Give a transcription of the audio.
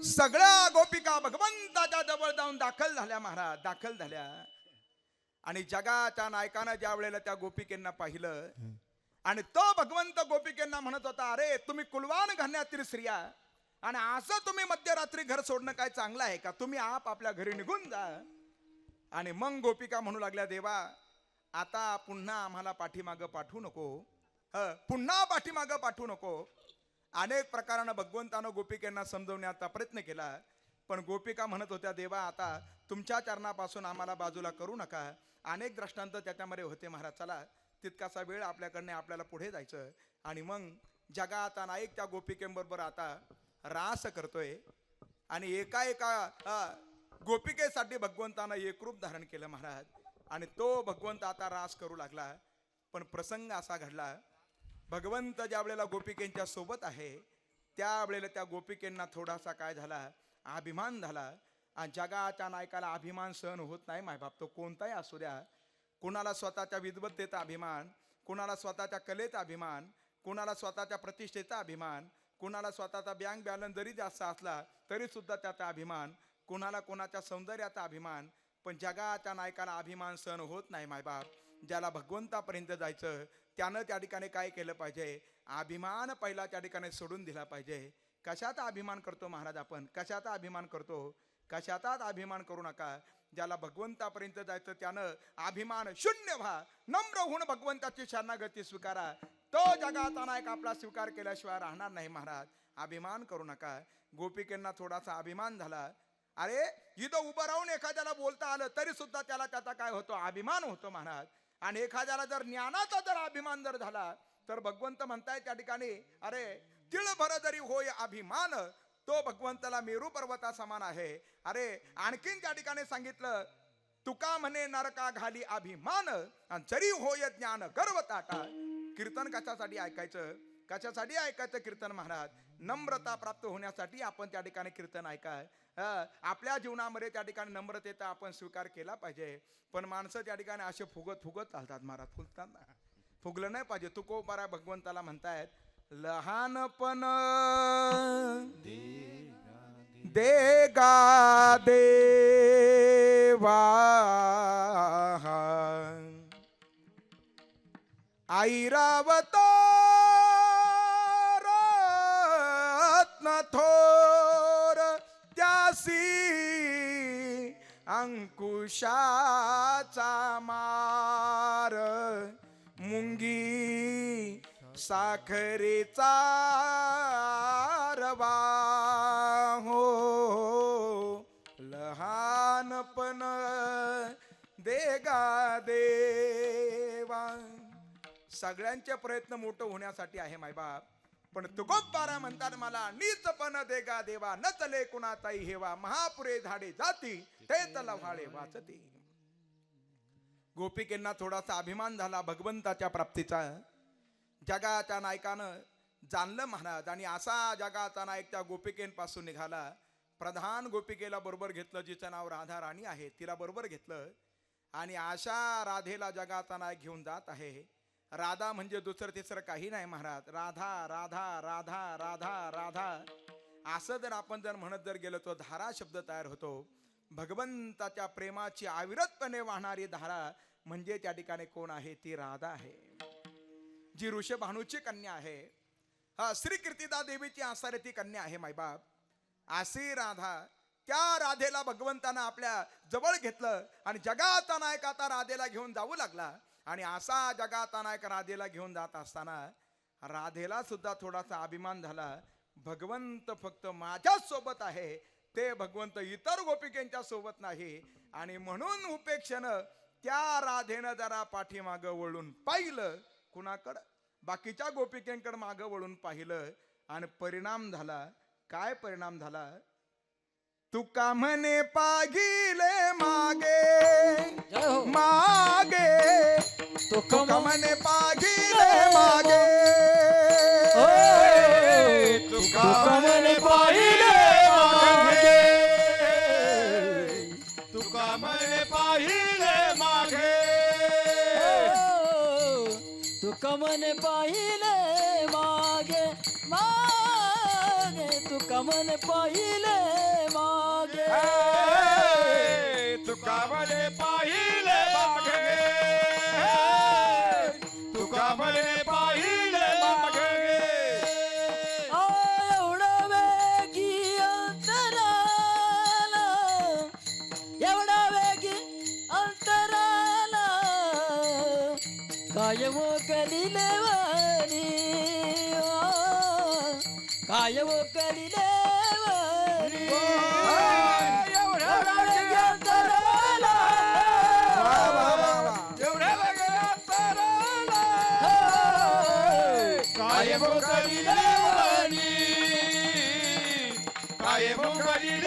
सगळ्या गोपिका भगवंताच्या जवळ जाऊन दाखल झाल्या महाराज, दाखल झाल्या. आणि जगाच्या नायकानं ज्या वेळेला त्या गोपिकेंना पाहिलं आणि तो भगवंत गोपिकेंना म्हणत होता, अरे तुम्ही कुलवान घालण्यातील स्त्रिया आणि असं तुम्ही मध्यरात्री घर सोडणं काय चांगलं आहे का? तुम्ही आपल्या घरी निघून जा. आणि मग गोपिका म्हणू लागल्या, देवा आता पुन्हा आम्हाला पाठीमागं पाठवू नको, पुन्हा पाठीमागं पाठवू नको. अनेक प्रकारानं भगवंतानं गोपिकेंना समजवण्याचा प्रयत्न केला, पण गोपिका म्हणत होत्या, देवा आता तुमच्या चरणापासून आम्हाला बाजूला करू नका. अनेक दृष्टांत त्याच्यामध्ये होते महाराज. चला तितकासा वेळ आपल्याकडनं, आपल्याला पुढे जायचं. आणि मग जगाचा नायक त्या गोपिकेंबरोबर आता रास करतोय. आणि एका गोपिकेसाठी भगवंतानं एक रूप धारण केलं महाराज. आणि तो भगवंत आता रास करू लागला. पण प्रसंग असा घडला, भगवंत ज्या वेळेला गोपिकेंच्या सोबत आहे त्यावेळेला त्या गोपिकेंना थोडासा काय झाला, अभिमान झाला. आणि जगाच्या नायकाला अभिमान सहन होत नाही मायबाप, तो कोणताही असू द्या. कुणाला स्वतःच्या विद्वत्तेचा अभिमान, कुणाला स्वतःच्या कलेचा अभिमान, कुणाला स्वतःच्या प्रतिष्ठेचा अभिमान, कुणाला स्वतःचा बँक बॅलन्स जरी जास्त असला तरी सुद्धा त्याचा अभिमान, कुणाला कोणाच्या सौंदर्याचा अभिमान. पण जगाच्या नायकाला अभिमान सहन होत नाही मायबाप. ज्याला भगवंतापर्यंत जायचं त्यानं त्या ठिकाणी काय केलं पाहिजे, अभिमान पहिला त्या ठिकाणी सोडून दिला पाहिजे. कशाचा अभिमान करतो महाराज आपण, कशाचा अभिमान करतो? कशाचाच अभिमान करू नका. ज्याला भगवंतापर्यंत जायचं त्यानं अभिमान शून्य व्हा, नम्र होऊन भगवंताची शरणागती स्वीकारा. तो जगाचा नायक आपला स्वीकार केल्याशिवाय राहणार नाही महाराज. अभिमान करू नका. गोपिकेंना थोडासा अभिमान झाला. अरे इथं उभं राहून एखाद्याला बोलता आलं तरी सुद्धा त्याला त्याचा काय होतो, अभिमान होतो महाराज. आणि एखाद्याला जर ज्ञानाचा जर अभिमान जर झाला तर भगवंत म्हणताय त्या ठिकाणी, अरे तिळभर जरी होय अभिमान, तो भगवंताला मेरू पर्वता समान आहे. अरे आणखीन त्या ठिकाणी सांगितलं, तुका म्हणे नरका घाली अभिमान, जरी होय ज्ञान गर्व ताटा. कीर्तन कशासाठी ऐकायचं, कशासाठी ऐकायचं कीर्तन महाराज? नम्रता प्राप्त होण्यासाठी आपण त्या ठिकाणी कीर्तन ऐकाय. आपल्या जीवनामध्ये त्या ठिकाणी नम्रतेचा आपण स्वीकार केला पाहिजे. पण माणसं त्या ठिकाणी असे फुगत चालतात महाराज, फुगतात ना, फुगलं नाही पाहिजे. तुकोबारा भगवंताला म्हणतायत, लहानपण देगा देवा ऐरावत रत्न थोर त्यासी अंकुशाचा मार, मुंगी साखरेचा रवा हो, लहानपण देगा देवा. सगळ्यांचे प्रयत्न मोठं होण्यासाठी आहे मायबाप. पण तुकोबारा म्हणतात, मला नीचपण देगा देवा, न चले कुणाचाही हेवा, महापुरे झाडे जाती ते तलवाळे वाचते. गोपिकेंना थोडासा अभिमान झाला भगवंताच्या प्राप्तीचा. जगाच्या नायकानं जाणलं महाराज. आणि असा जगाचा नायक त्या गोपिकेंपासून निघाला. प्रधान गोपिकेला बरोबर घेतलं, जिचं नाव राधा राणी आहे, तिला बरोबर घेतलं. आणि अशा राधेला जगाचा नायक घेऊन जात आहे. राधा म्हणजे दुसरं तिसरं काही नाही महाराज, राधा राधा राधा राधा राधा असं जर आपण जर म्हणत जर गेलो तो धारा शब्द तयार होतो. भगवंताच्या प्रेमाची अविरतपणे वाहणारी धारा म्हणजे त्या ठिकाणी कोण आहे, ती राधा आहे, जी ऋषभानूची कन्या आहे. श्री कीर्तिदा देवीची आसारती कन्या आहे मायबाप. अशी राधा, त्या राधेला भगवंतानं आपल्या जवळ घेतलं. आणि जगाचा नायक आता राधेला घेऊन जाऊ लागला. आणि असा जगाचा नायक राधेला घेऊन जात असताना राधेला सुद्धा थोडासा अभिमान झाला. भगवंत फक्त माझ्याच सोबत आहे, ते भगवंत इतर गोपिकेंच्या सोबत नाही. आणि म्हणून उपेक्षेनं त्या राधेनं जरा पाठीमागं वळून पाहिलं. कुणाकडं? बाकीच्या गोपिकेंकडे मागं वळून पाहिलं. आणि परिणाम झाला. काय परिणाम झाला? तुका म्हणे पागिले मागे मागे, तुका म्हणे पागिले मागे, तुका म्हणे पाहिले मागे, तुका म्हणे पाहिले मागे, तुका म्हणे पाहिले मागे मागे, तुका म्हणे पाहिले काय मोकलीले वाणी काय मोकलीले वाणी एवढ्या वा, वा, वा, वा. काय भोकली देवानी काय भोकली